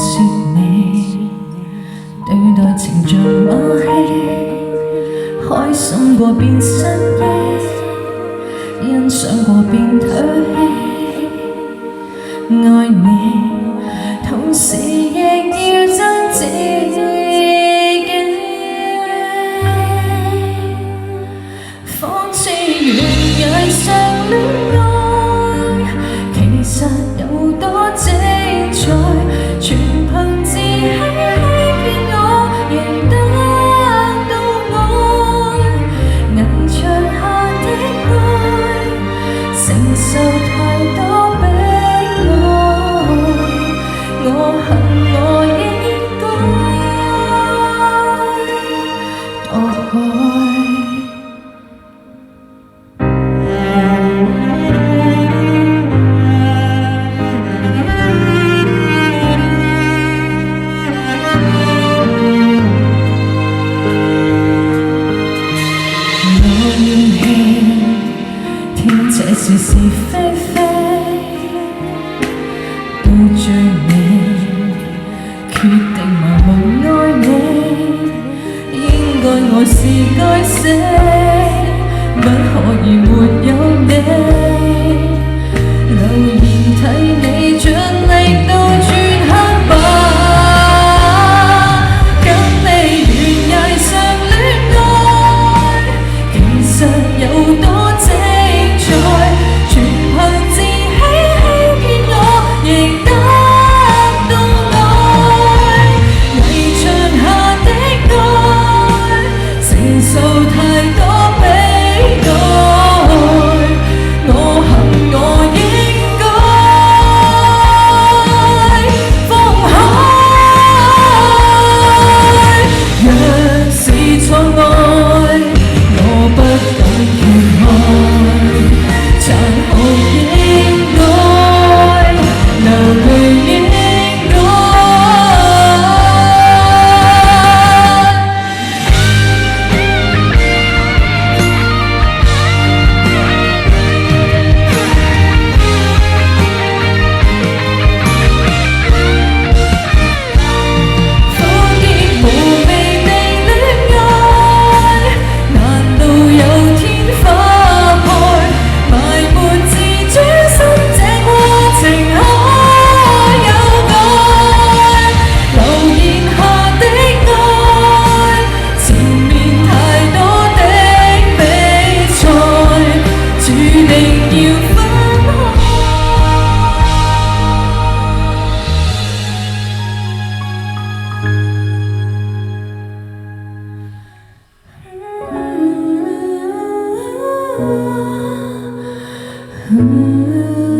是你對待情像馬戲，開心過變失憶，欣賞過變唾棄，愛你同時亦要憎自己，仿似懸崖上戀愛，其實有多精彩，全憑自欺騙我，贏得到愛，危牆下的愛，承受太多悲哀，我恨我應該墮海。這是是非非，到最尾決定盲目愛你，應該我是該死，不可以沒有你，留言替你盡力到轉黑吧，跟你懸崖上戀愛，其實有多精彩，全憑自欺騙我，贏得到愛，危牆下的愛，承受太多悲哀，我恨我應該放開，若是錯愛，我不敢缺愛，殘酷應該，流淚應該。苦澀無味地戀愛，難道有天花開，埋沒自主心，這過程可有愛，留言下的愛，前面太多的比賽，注定要分開。Ooh.